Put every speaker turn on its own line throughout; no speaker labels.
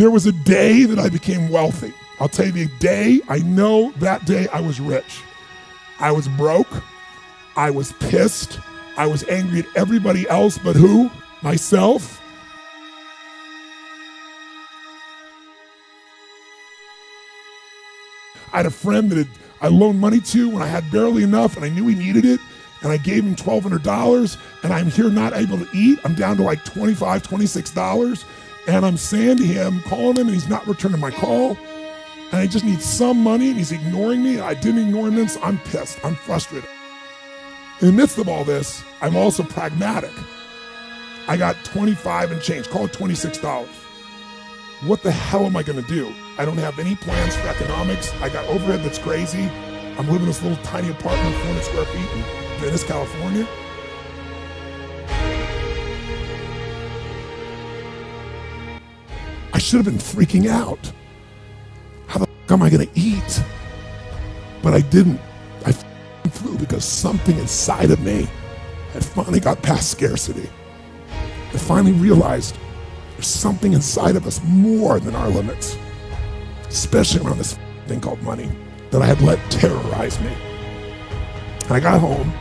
There was a day that I became wealthy. I'll tell you the day, I know that day I was rich. I was broke, I was pissed, I was angry at everybody else but who? Myself. I had a friend that I loaned money to when I had barely enough and I knew he needed it, and I gave him $1,200, and I'm here not able to eat. I'm down to like $25, $26, and I'm saying to him, calling him, and he's not returning my call, and I just need some money, and he's ignoring me. I didn't ignore him then, so I'm pissed, I'm frustrated. In the midst of all this, I'm also pragmatic. I got 25 and change, call it $26. What the hell am I gonna do? I don't have any plans for economics. I got overhead that's crazy. I'm living in this little tiny apartment, 400 square feet in Venice, California. I should have been freaking out. How the fuck am I gonna eat? But I didn't. I flew because something inside of me had finally got past scarcity. I finally realized there's something inside of us more than our limits, especially around this thing called money that I had let terrorize me. And I got home,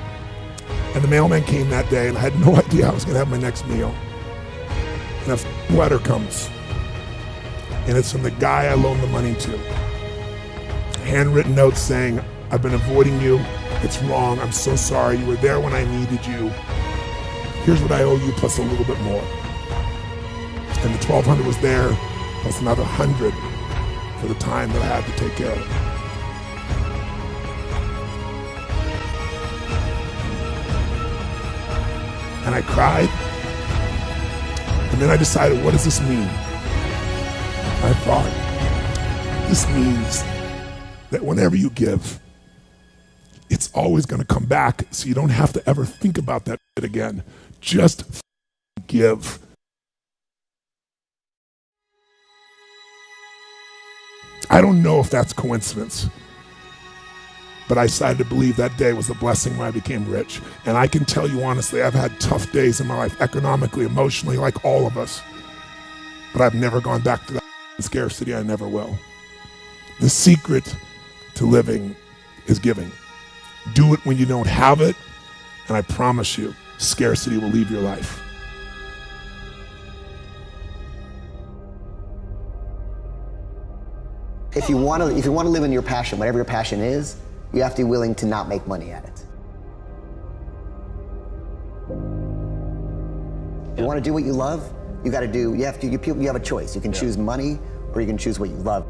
and the mailman came that day, and I had no idea I was gonna have my next meal. And a letter comes, and it's from the guy I loaned the money to. Handwritten note saying, I've been avoiding you, it's wrong, I'm so sorry, you were there when I needed you. Here's what I owe you plus a little bit more. And the $1,200 was there, plus another $100 for the time that I had to take care of it. And I cried, and then I decided, what does this mean? I thought, this means that whenever you give, it's always gonna come back, so you don't have to ever think about that shit again. Just give. I don't know if that's coincidence, but I decided to believe that day was a blessing when I became rich. And I can tell you honestly, I've had tough days in my life, economically, emotionally, like all of us. But I've never gone back to that scarcity, I never will. The secret to living is giving. Do it when you don't have it, and I promise you, scarcity will leave your life.
If you want to live in your passion, whatever your passion is, you have to be willing to not make money at it. You want to do what you love, you got to do. You have a choice. You can choose money, or you can choose what you love.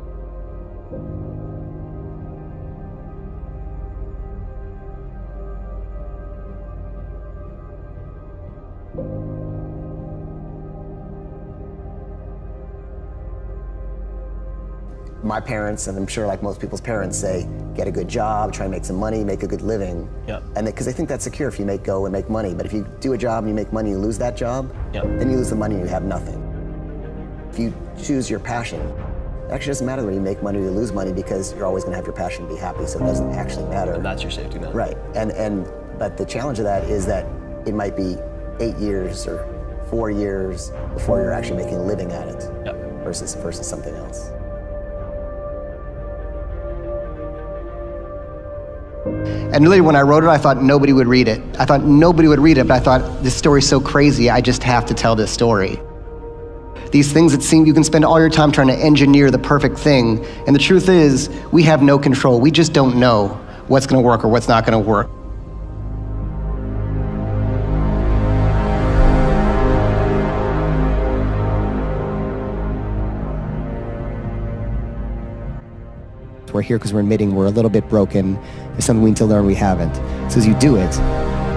My parents, and I'm sure like most people's parents, say, get a good job, try and make some money, make a good living.
Yeah.
And because they think that's secure if you go and make money. But if you do a job and you make money and you lose that job, then you lose the money and you have nothing. If you choose your passion, it actually doesn't matter whether you make money or you lose money, because you're always going to have your passion to be happy, so it doesn't actually matter.
And that's your safety net.
Right. But the challenge of that is that it might be 8 years or 4 years before you're actually making a living at it versus something else.
And really, when I wrote it, I thought nobody would read it. I thought nobody would read it, but I thought, this story's so crazy, I just have to tell this story. These things that seem, you can spend all your time trying to engineer the perfect thing, and the truth is, we have no control. We just don't know what's gonna work or what's not gonna work. We're here because we're admitting we're a little bit broken. There's something we need to learn we haven't. So as you do it,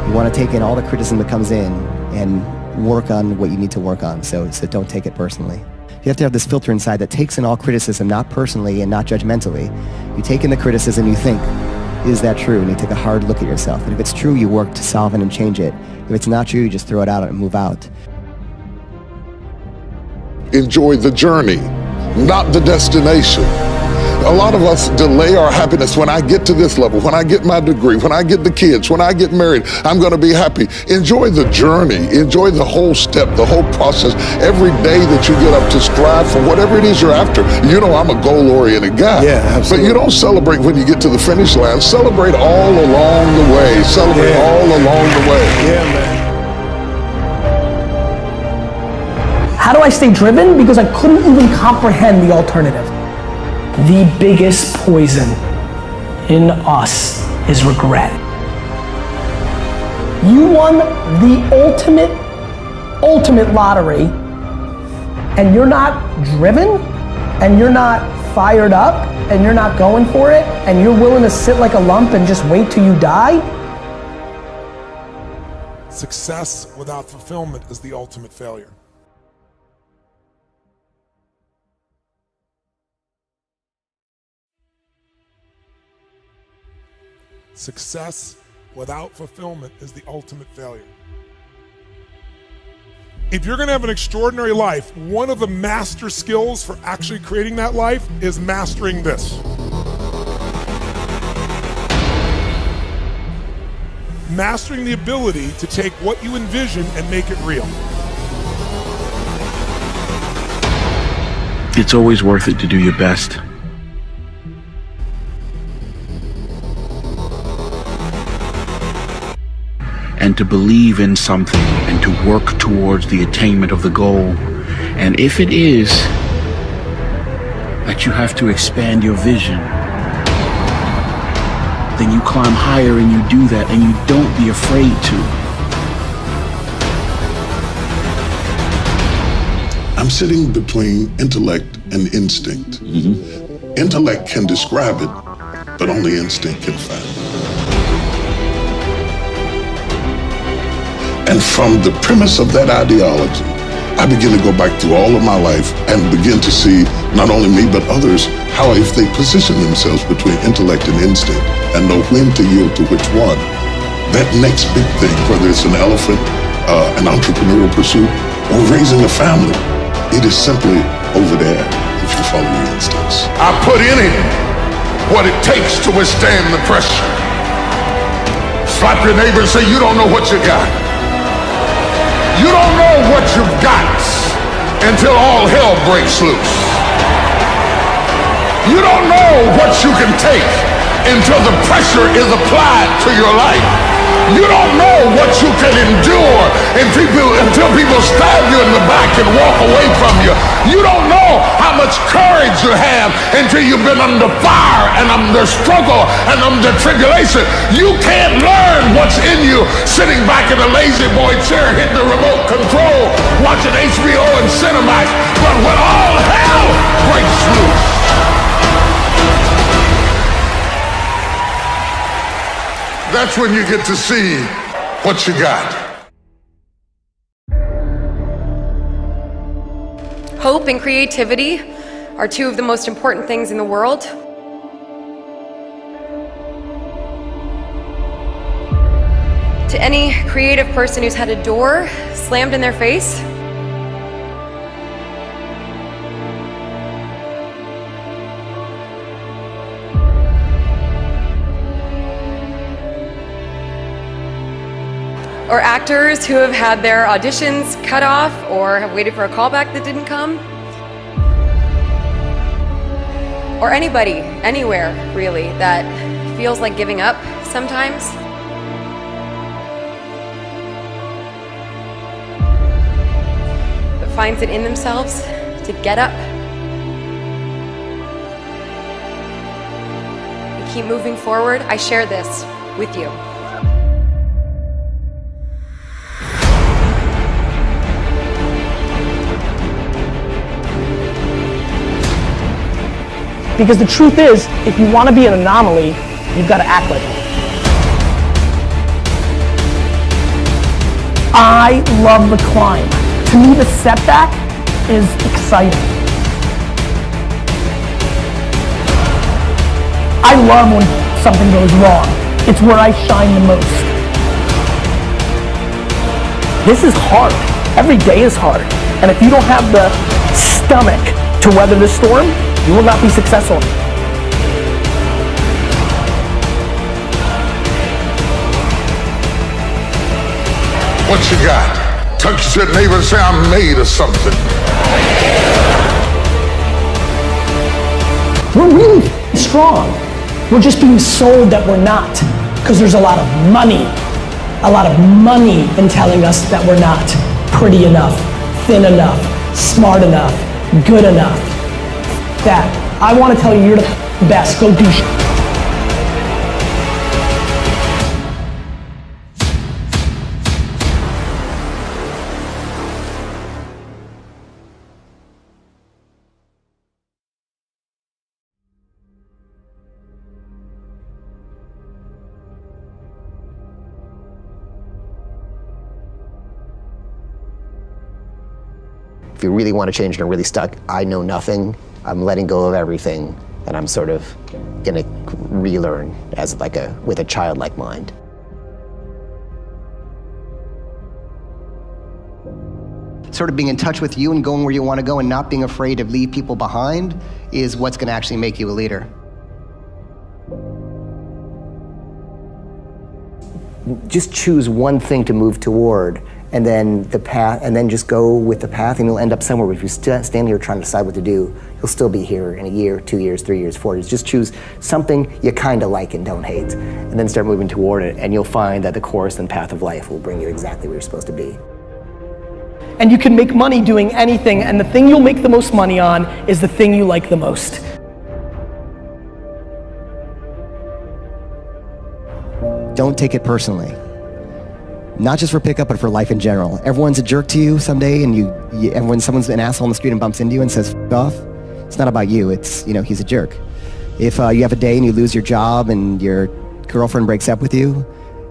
you want to take in all the criticism that comes in and work on what you need to work on. So don't take it personally. You have to have this filter inside that takes in all criticism, not personally and not judgmentally. You take in the criticism, you think, is that true? And you take a hard look at yourself. And if it's true, you work to solve it and change it. If it's not true, you just throw it out and move out.
Enjoy the journey, not the destination.
A lot of us delay our happiness. When I get to this level, when I get my degree, when I get the kids, when I get married, I'm going to be happy. Enjoy the journey. Enjoy the whole step, the whole process. Every day that you get up to strive for whatever it is you're after. You know, I'm a goal-oriented guy.
Yeah, absolutely.
But you don't celebrate when you get to the finish line. Celebrate all along the way. Celebrate all along the way.
Yeah, man.
How do I stay driven? Because I couldn't even comprehend the alternative. The biggest poison in us is regret. You won the ultimate lottery, and you're not driven, and you're not fired up, and you're not going for it, and you're willing to sit like a lump and just wait till you die?
Success without fulfillment is the ultimate failure. Success without fulfillment is the ultimate failure. If you're going to have an extraordinary life, one of the master skills for actually creating that life is mastering this. Mastering the ability to take what you envision and make it real.
It's always worth it to do your best. And to believe in something and to work towards the attainment of the goal. And if it is that you have to expand your vision, then you climb higher and you do that, and you don't be afraid to.
I'm sitting between intellect and instinct. Intellect can describe it, but only instinct can find it. And from the premise of that ideology, I begin to go back through all of my life and begin to see not only me but others, how if they position themselves between intellect and instinct and know when to yield to which one, that next big thing, whether it's an elephant, an entrepreneurial pursuit, or raising a family, it is simply over there if you follow your instincts. I put in it what it takes to withstand the pressure. Slap your neighbor and say, you don't know what you got. You don't know what you've got until all hell breaks loose. You don't know what you can take until the pressure is applied to your life. You don't know what you can endure until people stab you in the back and walk away from you. You don't know how much courage you have until you've been under fire and under struggle and under tribulation. You can't learn what's in you sitting back in a lazy boy chair hitting the remote control, watching HBO and Cinemax. But when all hell breaks loose, that's when you get to see what you got.
Hope and creativity are two of the most important things in the world. To any creative person who's had a door slammed in their face, or actors who have had their auditions cut off or have waited for a callback that didn't come, or anybody, anywhere really, that feels like giving up sometimes. But finds it in themselves to get up and keep moving forward. I share this with you.
Because the truth is, if you want to be an anomaly, you've got to act like it. I love the climb. To me, the setback is exciting. I love when something goes wrong. It's where I shine the most. This is hard. Every day is hard. And if you don't have the stomach to weather the storm, you will not be successful.
What you got? Touch your neighbor and say, I'm made of something.
We're really strong. We're just being sold that we're not, because there's a lot of money in telling us that we're not pretty enough, thin enough, smart enough, good enough. That. I want to tell you, you're the best. Go do shit.
If you really want to change and are really stuck, I know nothing, I'm letting go of everything, and I'm sort of gonna relearn as with a childlike mind.
Sort of being in touch with you and going where you want to go and not being afraid to leave people behind is what's going to actually make you a leader.
Just choose one thing to move toward, and then the path, and then just go with the path, and you'll end up somewhere. If you stand here trying to decide what to do, you'll still be here in a year, 2 years, 3 years, 4 years. Just choose something you kind of like and don't hate, and then start moving toward it, and you'll find that the course and path of life will bring you exactly where you're supposed to be.
And you can make money doing anything, and the thing you'll make the most money on is the thing you like the most.
Don't take it personally. Not just for pickup, but for life in general. Everyone's a jerk to you someday, and someone's an asshole on the street and bumps into you and says, "F off," it's not about you, it's, he's a jerk. If you have a day and you lose your job and your girlfriend breaks up with you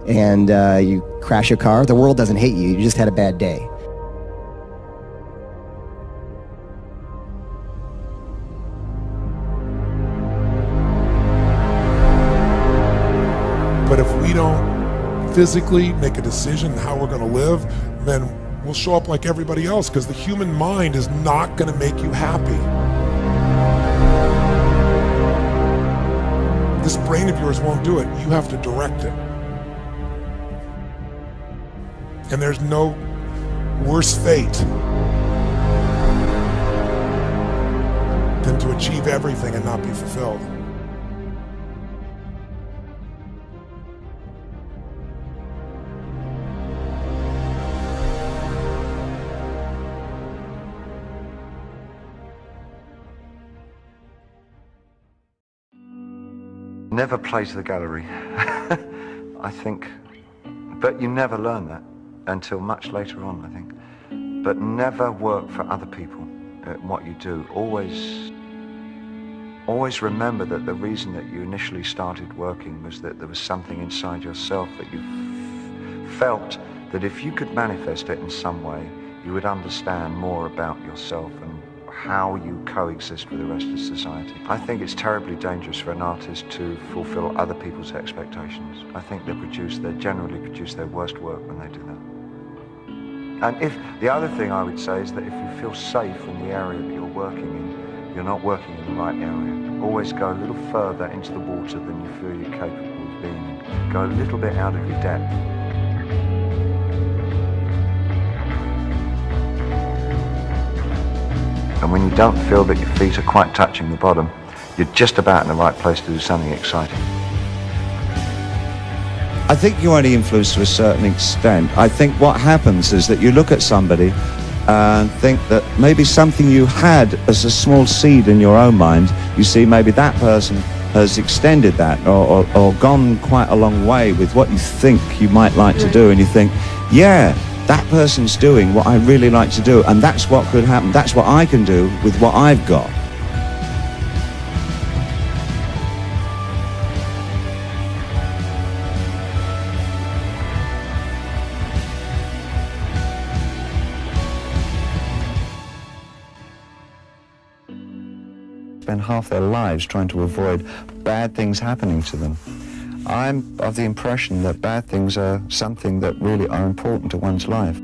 and you crash your car, the world doesn't hate you, you just had a bad day.
But if we don't physically make a decision how we're going to live, then we'll show up like everybody else, because the human mind is not going to make you happy. This brain of yours won't do it. You have to direct it. And there's no worse fate than to achieve everything and not be fulfilled.
Never play to the gallery, I think, but you never learn that until much later on, I think. But never work for other people at what you do. Always remember that the reason that you initially started working was that there was something inside yourself that you felt that if you could manifest it in some way, you would understand more about yourself and how you coexist with the rest of society. I think it's terribly dangerous for an artist to fulfill other people's expectations. I think they generally produce their worst work when they do that. And the other thing I would say is that if you feel safe in the area that you're working in, you're not working in the right area. Always go a little further into the water than you feel you're capable of being in. Go a little bit out of your depth. And when you don't feel that your feet are quite touching the bottom, you're just about in the right place to do something exciting.
I think you're only influenced to a certain extent. I think what happens is that you look at somebody and think that maybe something you had as a small seed in your own mind, you see maybe that person has extended that or gone quite a long way with what you think you might like to do, and you think, yeah, that person's doing what I really like to do, and that's what could happen. That's what I can do with what I've got. Spend half their lives trying to avoid bad things happening to them. I'm of the impression that bad things are something that really are important to one's life.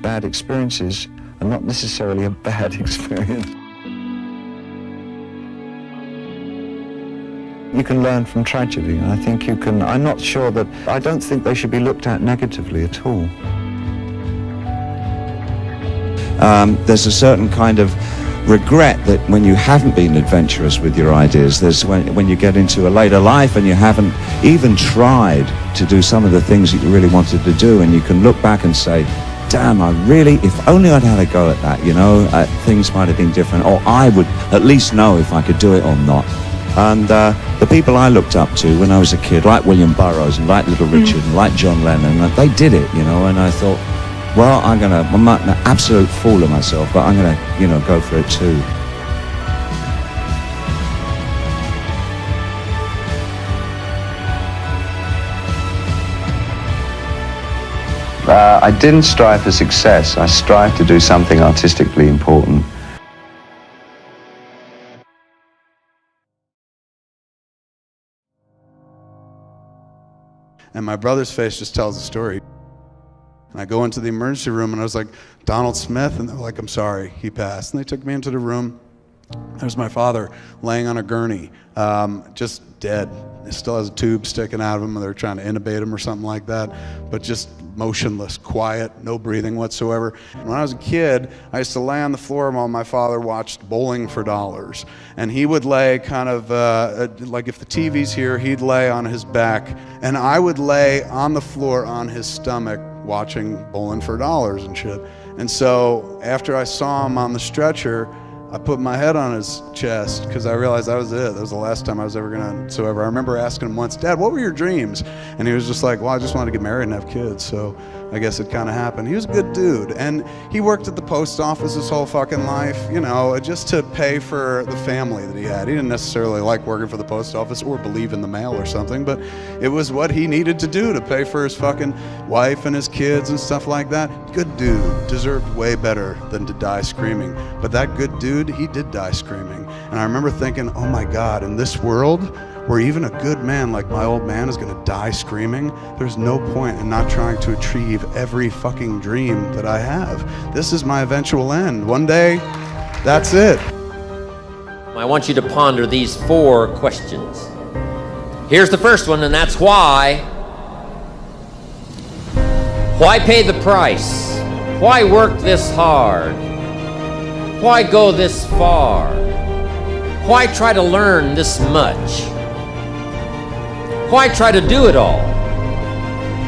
Bad experiences are not necessarily a bad experience.
you can learn from tragedy. I think you can, I'm not sure that, I don't think they should be looked at negatively at all.
There's a certain kind of regret that when you haven't been adventurous with your ideas, there's when you get into a later life and you haven't even tried to do some of the things that you really wanted to do, and you can look back and say, damn, if only I'd had a go at that, you know, things might have been different, or I would at least know if I could do it or not. And the people I looked up to when I was a kid, like William Burroughs and like Little Richard and like John Lennon, they did it, you know, and I thought, well, I'm not an absolute fool of myself, but I'm gonna, you know, go for it too.
I didn't strive for success. I strived to do something artistically important.
And my brother's face just tells the story. And I go into the emergency room and I was like, Donald Smith? And they're like, I'm sorry, he passed. And they took me into the room. There's my father laying on a gurney, just dead. He still has a tube sticking out of him, and they're trying to intubate him or something like that, but just motionless, quiet, no breathing whatsoever. When I was a kid, I used to lay on the floor while my father watched Bowling for Dollars. And he would lay kind of, like if the TV's here, he'd lay on his back, and I would lay on the floor on his stomach watching Bowling for Dollars and shit. And so after I saw him on the stretcher, I put my head on his chest because I realized that was it. That was the last time I was ever gonna. So I remember asking him once, Dad, what were your dreams? And he was just like, well, I just wanted to get married and have kids. So I guess it kind of happened. He was a good dude. And he worked at the post office his whole fucking life, you know, just to pay for the family that he had. He didn't necessarily like working for the post office or believe in the mail or something, but it was what he needed to do to pay for his fucking wife and his kids and stuff like that. Good dude, deserved way better than to die screaming. But that good dude, he did die screaming. And I remember thinking, oh my God, in this world where even a good man like my old man is gonna die screaming, there's no point in not trying to achieve every fucking dream that I have. This is my eventual end. One day, that's it.
I want you to ponder these 4 questions. Here's the first one, and that's why. Why pay the price? Why work this hard? Why go this far? Why try to learn this much? Why try to do it all?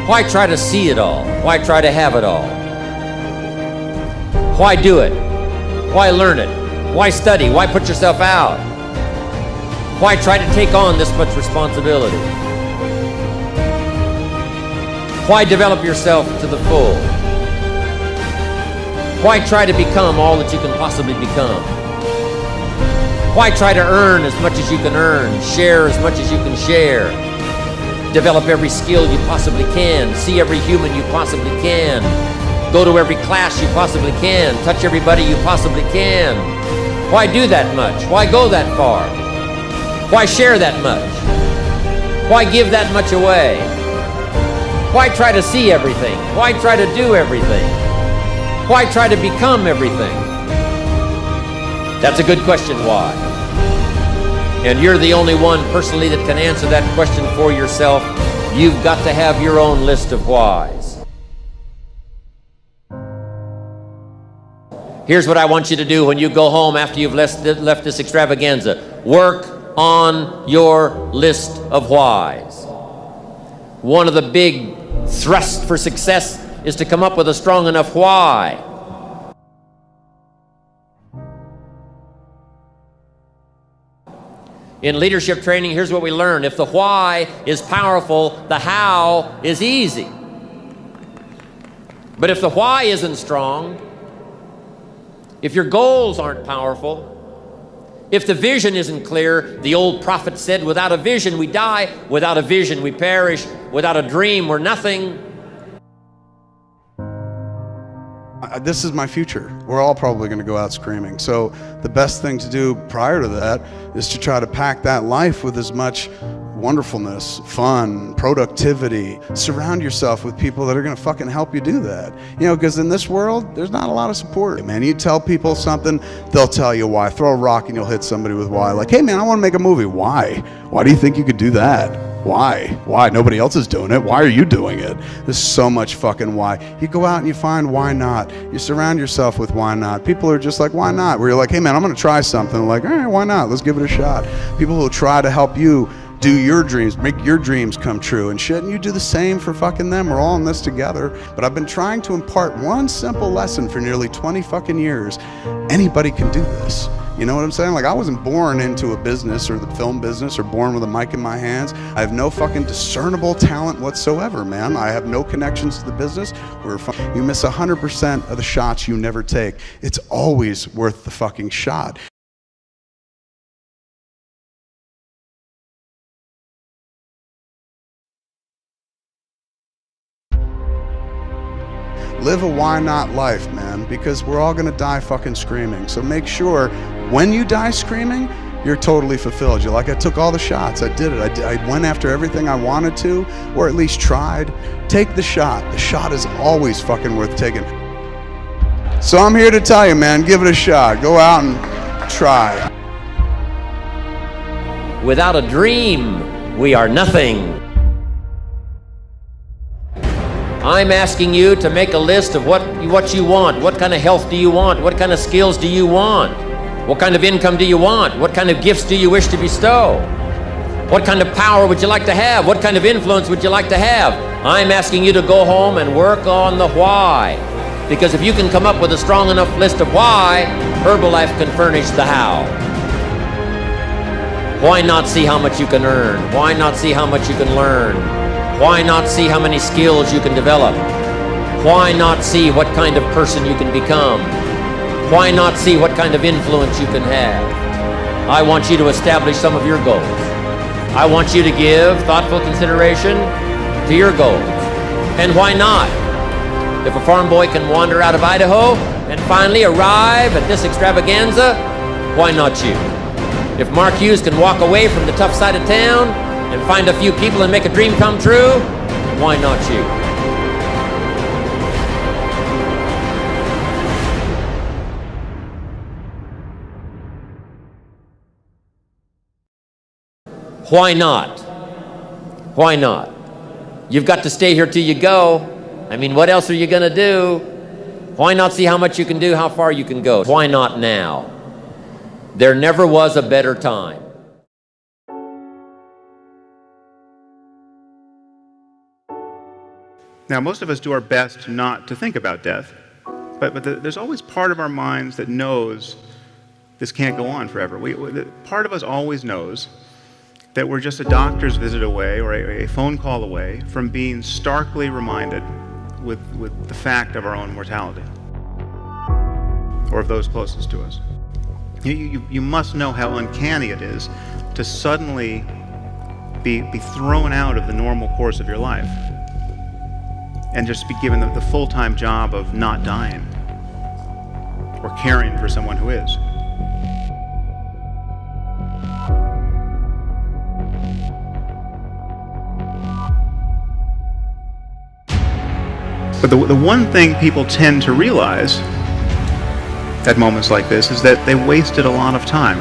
Why try to see it all? Why try to have it all? Why do it? Why learn it? Why study? Why put yourself out? Why try to take on this much responsibility? Why develop yourself to the full? Why try to become all that you can possibly become? Why try to earn as much as you can earn, share as much as you can share, develop every skill you possibly can, see every human you possibly can, go to every class you possibly can, touch everybody you possibly can? Why do that much? Why go that far? Why share that much? Why give that much away? Why try to see everything? Why try to do everything? Why try to become everything? That's a good question, why? And you're the only one personally that can answer that question for yourself. You've got to have your own list of whys. Here's what I want you to do when you go home after you've left this extravaganza. Work on your list of whys. One of the big thrusts for success is to come up with a strong enough why. In leadership training, here's what we learn. If the why is powerful, the how is easy. But if the why isn't strong, if your goals aren't powerful, if the vision isn't clear, the old prophet said, without a vision we die, without a vision we perish, without a dream we're nothing.
This is my future. We're all probably going to go out screaming. So the best thing to do prior to that is to try to pack that life with as much wonderfulness, fun, productivity. Surround yourself with people that are gonna fucking help you do that. You know, because in this world, there's not a lot of support. Man, you tell people something, they'll tell you why. Throw a rock and you'll hit somebody with why. Like, hey man, I wanna make a movie. Why? Why do you think you could do that? Why? Why? Nobody else is doing it. Why are you doing it? There's so much fucking why. You go out and you find why not. You surround yourself with why not. People are just like, why not? Where you're like, hey man, I'm gonna try something. Like, all right, why not? Let's give it a shot. People who try to help you do your dreams, make your dreams come true and shit, and you do the same for fucking them. We're all in this together. But I've been trying to impart one simple lesson for nearly 20 fucking years. Anybody can do this. You know what I'm saying? Like, I wasn't born into a business or the film business or born with a mic in my hands. I have no fucking discernible talent whatsoever, man. I have no connections to the business. You miss 100% of the shots you never take. It's always worth the fucking shot. Live a why not life, man, because we're all gonna die fucking screaming. So make sure when you die screaming, you're totally fulfilled. You're like, I took all the shots, I did it. I went after everything I wanted to, or at least tried. Take the shot. The shot is always fucking worth taking. So I'm here to tell you, man, give it a shot. Go out and try.
Without a dream, we are nothing. I'm asking you to make a list of what you want. What kind of health do you want? What kind of skills do you want? What kind of income do you want? What kind of gifts do you wish to bestow? What kind of power would you like to have? What kind of influence would you like to have? I'm asking you to go home and work on the why. Because if you can come up with a strong enough list of why, Herbalife can furnish the how. Why not see how much you can earn? Why not see how much you can learn? Why not see how many skills you can develop? Why not see what kind of person you can become? Why not see what kind of influence you can have? I want you to establish some of your goals. I want you to give thoughtful consideration to your goals. And why not? If a farm boy can wander out of Idaho and finally arrive at this extravaganza, why not you? If Mark Hughes can walk away from the tough side of town and find a few people and make a dream come true, why not you? Why not? Why not? You've got to stay here till you go. I mean, what else are you gonna do? Why not see how much you can do, how far you can go? Why not now? There never was a better time.
Now, most of us do our best not to think about death, but there's always part of our minds that knows this can't go on forever. Part of us always knows that we're just a doctor's visit away or a phone call away from being starkly reminded with the fact of our own mortality, or of those closest to us. You must know how uncanny it is to suddenly be thrown out of the normal course of your life and just be given the full-time job of not dying or caring for someone who is. But the one thing people tend to realize at moments like this is that they wasted a lot of time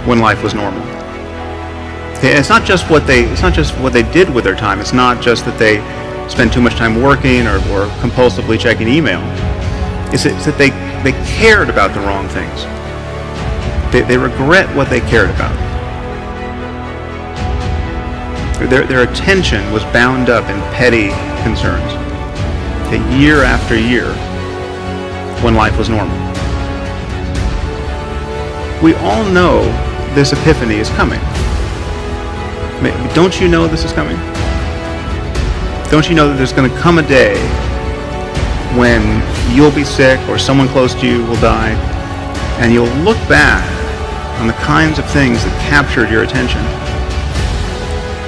when life was normal. It's not just what they did with their time. It's not just that they spend too much time working or compulsively checking email. It's that they cared about the wrong things. They regret what they cared about. Their attention was bound up in petty concerns. Year after year, when life was normal. We all know this epiphany is coming. Don't you know this is coming? Don't you know that there's going to come a day when you'll be sick or someone close to you will die, and you'll look back on the kinds of things that captured your attention,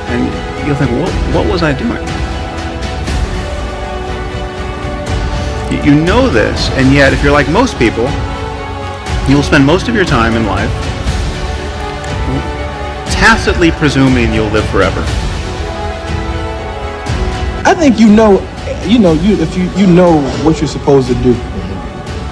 and you'll think, what was I doing? You know this, and yet if you're like most people, you'll spend most of your time in life tacitly presuming you'll live forever.
I think if you know what you're supposed to do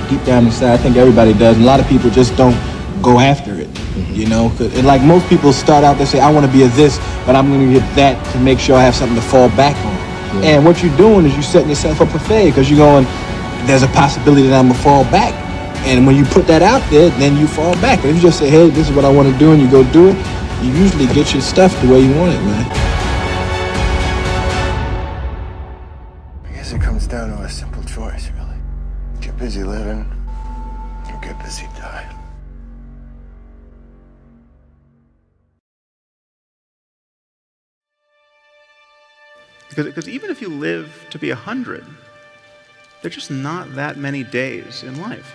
deep down inside. I think everybody does. And a lot of people just don't go after it. You know, and like most people start out, they say, I want to be a this, but I'm going to get that to make sure I have something to fall back on. Yeah. And what you're doing is you're setting yourself up for failure, because you're going, there's a possibility that I'm going to fall back. And when you put that out there, then you fall back. But if you just say, hey, this is what I want to do, and you go do it, you usually get your stuff the way you want it, man.
I guess it comes down to a simple choice, really. Get busy living, or get busy dying.
Because even if you live to be 100, there's just not that many days in life.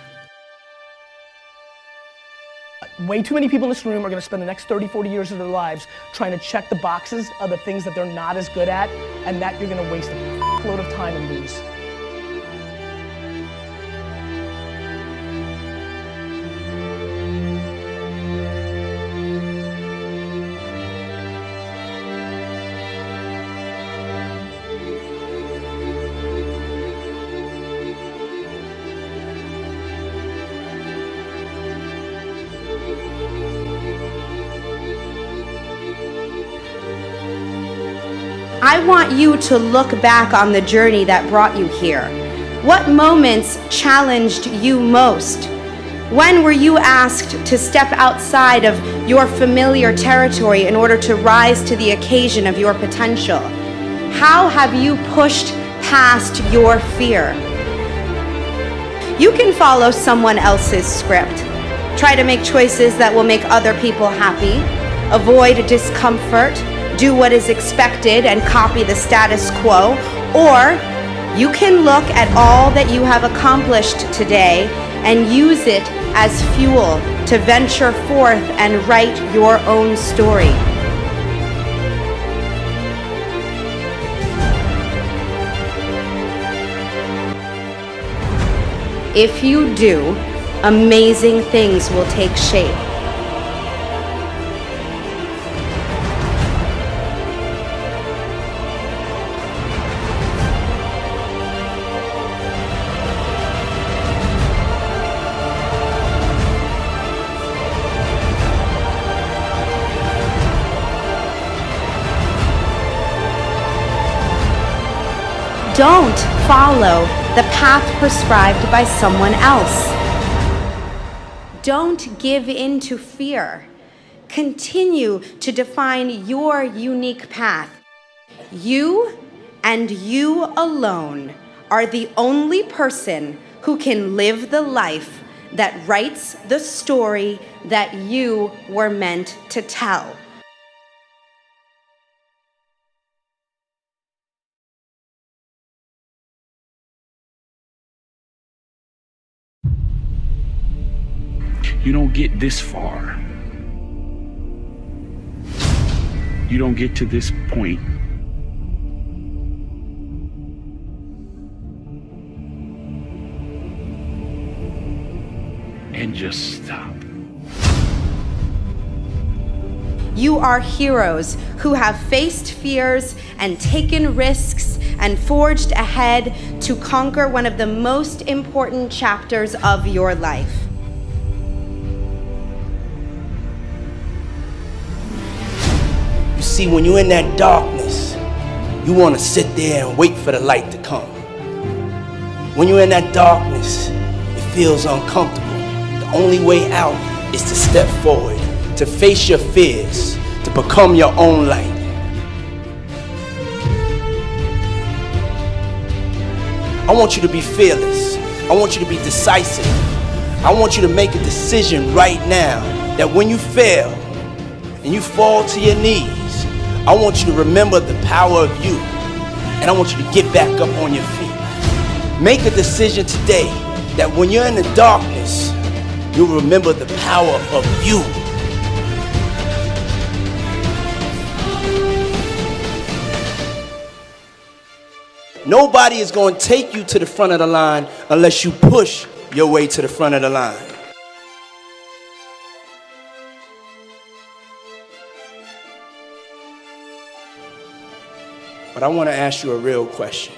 Way too many people in this room are going to spend the next 30, 40 years of their lives trying to check the boxes of the things that they're not as good at, and that you're going to waste a load of time and lose.
I want you to look back on the journey that brought you here. What moments challenged you most? When were you asked to step outside of your familiar territory in order to rise to the occasion of your potential? How have you pushed past your fear? You can follow someone else's script. Try to make choices that will make other people happy. Avoid discomfort. Do what is expected and copy the status quo, or you can look at all that you have accomplished today and use it as fuel to venture forth and write your own story. If you do, amazing things will take shape. Don't follow the path prescribed by someone else. Don't give in to fear. Continue to define your unique path. You and you alone are the only person who can live the life that writes the story that you were meant to tell.
You don't get this far. You don't get to this point and just stop.
You are heroes who have faced fears and taken risks and forged ahead to conquer one of the most important chapters of your life.
You see, when you're in that darkness, you want to sit there and wait for the light to come. When you're in that darkness, it feels uncomfortable. The only way out is to step forward, to face your fears, to become your own light. I want you to be fearless. I want you to be decisive. I want you to make a decision right now that when you fail and you fall to your knees, I want you to remember the power of you, and I want you to get back up on your feet. Make a decision today that when you're in the darkness, you'll remember the power of you. Nobody is going to take you to the front of the line unless you push your way to the front of the line. But I want to ask you a real question.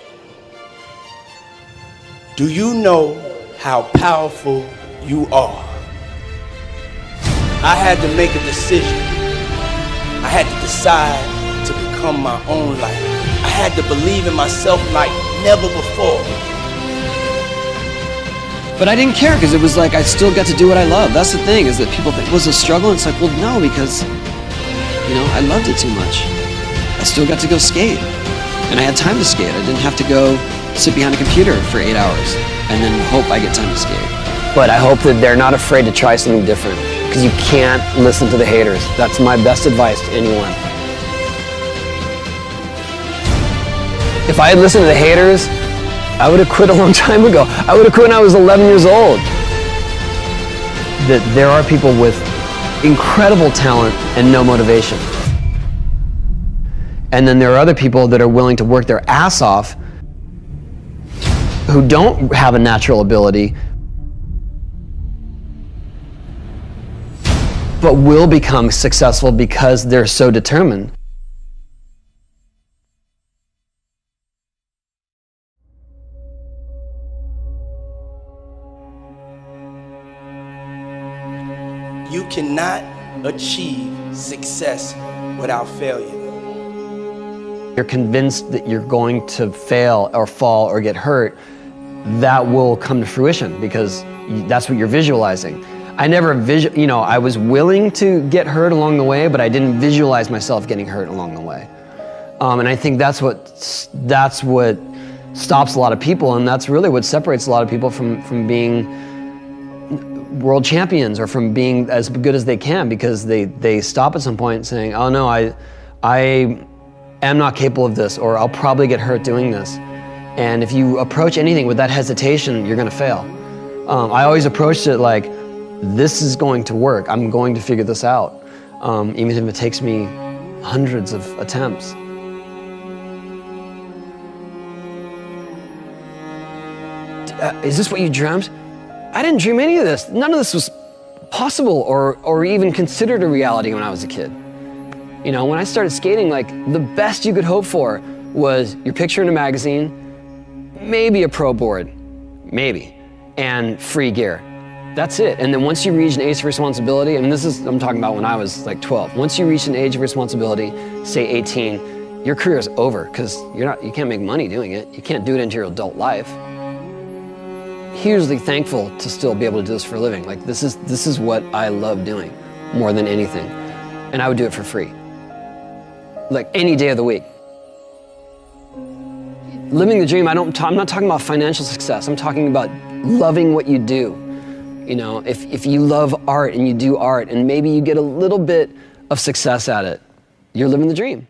Do you know how powerful you are? I had to make a decision. I had to decide to become my own light. I had to believe in myself like never before.
But I didn't care because it was like I still got to do what I love. That's the thing, is that people think, was it a struggle? And it's like, well, no, because, you know, I loved it too much. I still got to go skate. And I had time to skate. I didn't have to go sit behind a computer for 8 hours and then hope I get time to skate.
But I hope that they're not afraid to try something different, because you can't listen to the haters. That's my best advice to anyone. If I had listened to the haters, I would have quit a long time ago. I would have quit when I was 11 years old. That there are people with incredible talent and no motivation. And then there are other people that are willing to work their ass off who don't have a natural ability, but will become successful because they're so determined.
You cannot achieve success without failure.
You're convinced that you're going to fail or fall or get hurt, that will come to fruition because that's what you're visualizing. I never I was willing to get hurt along the way, but I didn't visualize myself getting hurt along the way. And I think that's what stops a lot of people, and that's really what separates a lot of people from being world champions or from being as good as they can, because they stop at some point saying, oh no, I am not capable of this, or I'll probably get hurt doing this. And if you approach anything with that hesitation, you're gonna fail. I always approached it like, this is going to work. I'm going to figure this out, even if it takes me hundreds of attempts. Is this what you dreamt? I didn't dream any of this. None of this was possible or even considered a reality when I was a kid. You know, when I started skating, like, the best you could hope for was your picture in a magazine, maybe a pro board, maybe, and free gear. That's it. And then once you reach an age of responsibility, and I'm talking about when I was like 12. Once you reach an age of responsibility, say 18, your career is over, because you can't make money doing it. You can't do it into your adult life. Hugely thankful to still be able to do this for a living. Like, this is what I love doing more than anything. And I would do it for free. Like, any day of the week. Living the dream, I'm not talking about financial success. I'm talking about loving what you do. You know, if you love art and you do art and maybe you get a little bit of success at it, you're living the dream.